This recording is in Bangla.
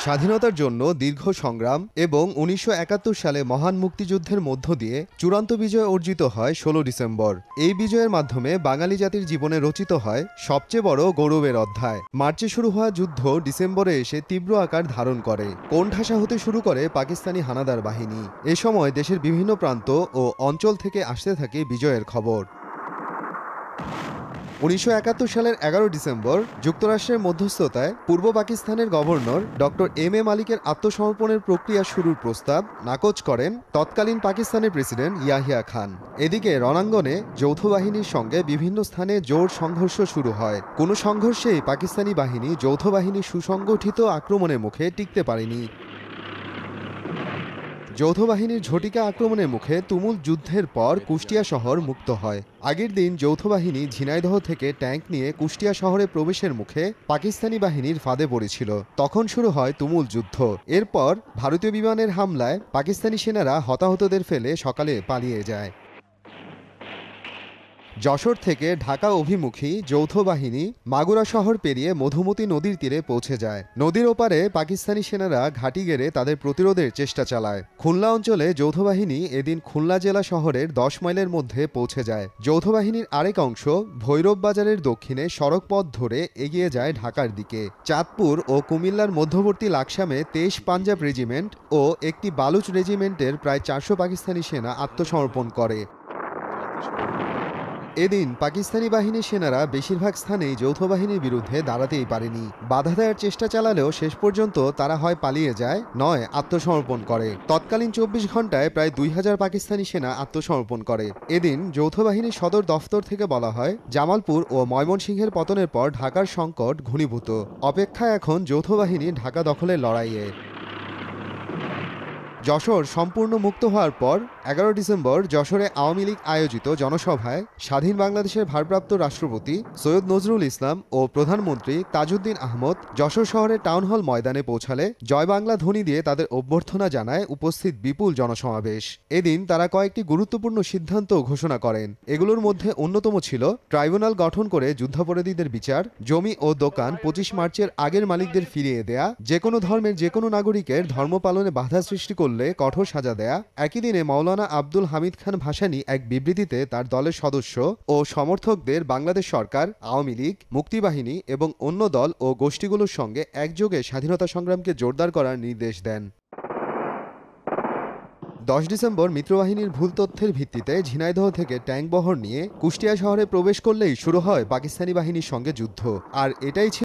স্বাধীনতার জন্য দীর্ঘ সংগ্রাম এবং ১৯৭১ সালে মহান মুক্তিযুদ্ধের মধ্য দিয়ে চূড়ান্ত বিজয় অর্জিত হয় ১৬ ডিসেম্বর। এই বিজয়ের মাধ্যমে বাঙালি জাতির জীবনে রচিত হয় সবচেয়ে বড় গৌরবের অধ্যায়। মার্চে শুরু হওয়া যুদ্ধ ডিসেম্বরে এসে তীব্র আকার ধারণ করে। কোণঠাসা হতে শুরু করে পাকিস্তানি হানাদার বাহিনী। এ সময় দেশের বিভিন্ন প্রান্ত ও অঞ্চল থেকে আসতে থাকে বিজয়ের খবর। ১৯৭১ সালের ১১ ডিসেম্বর যুক্তরাষ্ট্রের মধ্যস্থতায় পূর্ব পাকিস্তানের গভর্নর ড.এম এ মালিকের আত্মসমর্পণের প্রক্রিয়া শুরুর প্রস্তাব নাকচ করেন তৎকালীন পাকিস্তানের প্রেসিডেন্ট ইয়াহিয়া খান। এদিকে রণাঙ্গনে যৌথ বাহিনীর সঙ্গে বিভিন্ন স্থানে জোর সংঘর্ষ শুরু হয়। কোনো সংঘর্ষেই পাকিস্তানি বাহিনী যৌথ বাহিনীর সুসংগঠিত আক্রমণের মুখে টিকতে পারেনি। যৌথ বাহিনীর ঝটিকা আক্রমণের মুখে তুমুল যুদ্ধের পর কুষ্টিয়া শহর মুক্ত হয়। আগের দিন যৌথ বাহিনী ঝিনাইদহ থেকে ট্যাঙ্ক নিয়ে কুষ্টিয়া শহরে প্রবেশের মুখে পাকিস্তানি বাহিনীর ফাঁদে পড়েছিল। তখন শুরু হয় তুমুল যুদ্ধ। এরপর ভারতীয় বিমানের হামলায় পাকিস্তানি সেনারা হতাহতদের ফেলে সকালে পালিয়ে যায়। যশোর থেকে ঢাকা অভিমুখী যৌথ বাহিনী মাগুরা শহর পেরিয়ে মধুমতি নদীর তীরে পৌঁছে যায়। নদীর ওপারে পাকিস্তানি সেনারা ঘাঁটি গেড়ে তাদের প্রতিরোধের চেষ্টা চালায়। খুলনা অঞ্চলে যৌথ বাহিনী এদিন খুলনা জেলা শহরের ১০ মাইলের মধ্যে পৌঁছে যায়। যৌথ বাহিনীর আরেক অংশ ভৈরব বাজারের দক্ষিণে সড়ক পথ ধরে এগিয়ে যায় ঢাকার দিকে। চাঁদপুর ও কুমিল্লার মধ্যবর্তী লাকসামে ২৩ পাঞ্জাব রেজিমেন্ট ও একটি বালুচ রেজিমেন্টের প্রায় ৪০০ পাকিস্তানি সেনা আত্মসমর্পণ করে। এদিন পাকিস্তানি বাহিনীর সেনারা বেশিরভাগ স্থানেই যৌথ বাহিনীর বিরুদ্ধে দাঁড়াতেই পারেনি। বাধা দেওয়ার চেষ্টা চালালেও শেষ পর্যন্ত তারা হয় পালিয়ে যায়, নয় আত্মসমর্পণ করে। তৎকালীন ২৪ ঘন্টায় প্রায় ২০০০ পাকিস্তানি সেনা আত্মসমর্পণ করে। এদিন যৌথ বাহিনীর সদর দফতর থেকে বলা হয়, জামালপুর ও ময়মনসিংহের পতনের পর ঢাকার সংকট ঘনীভূত। অপেক্ষা এখন যৌথ বাহিনী ঢাকা দখলের লড়াইয়ে। যশোর সম্পূর্ণ মুক্ত হওয়ার পর ১১ ডিসেম্বর যশোরে আওয়ামী লীগ আয়োজিত জনসভায় স্বাধীন বাংলাদেশের ভারপ্রাপ্ত রাষ্ট্রপতি সৈয়দ নজরুল ইসলাম ও প্রধানমন্ত্রী তাজউদ্দিন আহমদ যশোর শহরের টাউন হল ময়দানে পৌঁছালে জয় বাংলা ধ্বনি দিয়ে তাদের অভ্যর্থনা জানায় উপস্থিত বিপুল জনসমাবেশ। এদিন তারা কয়েকটি গুরুত্বপূর্ণ সিদ্ধান্ত ঘোষণা করেন। এগুলোর মধ্যে অন্যতম ছিল ট্রাইব্যুনাল গঠন করে যুদ্ধাপরাধীদের বিচার, জমি ও দোকান ২৫ মার্চের আগের মালিকদের ফিরিয়ে দেয়া, যে কোনো ধর্মের যে কোনো নাগরিকের ধর্ম পালনে বাধা সৃষ্টি করলে কঠোর সাজা দেয়া। একই দিনে মাওলানা আব্দুল হামিদ খান ভাসানী এক বিবৃতিতে তার দলের সদস্য ও সমর্থকদের বাংলাদেশ সরকার, আওয়ামী লীগ, মুক্তিবাহিনী এবং অন্য দল ও গোষ্ঠীগুলোর সঙ্গে একযোগে স্বাধীনতা সংগ্রামকে জোরদার করার নির্দেশ দেন। ১০ ডিসেম্বর মিত্রবাহিনীর ভুল তথ্যের ভিত্তিতে ঝিনাইদহ থেকে ট্যাঙ্ক বহর নিয়ে কুষ্টিয়া শহরে প্রবেশ করলেই শুরু হয় পাকিস্তানি বাহিনীর সঙ্গে যুদ্ধ। আর এটাই ছিল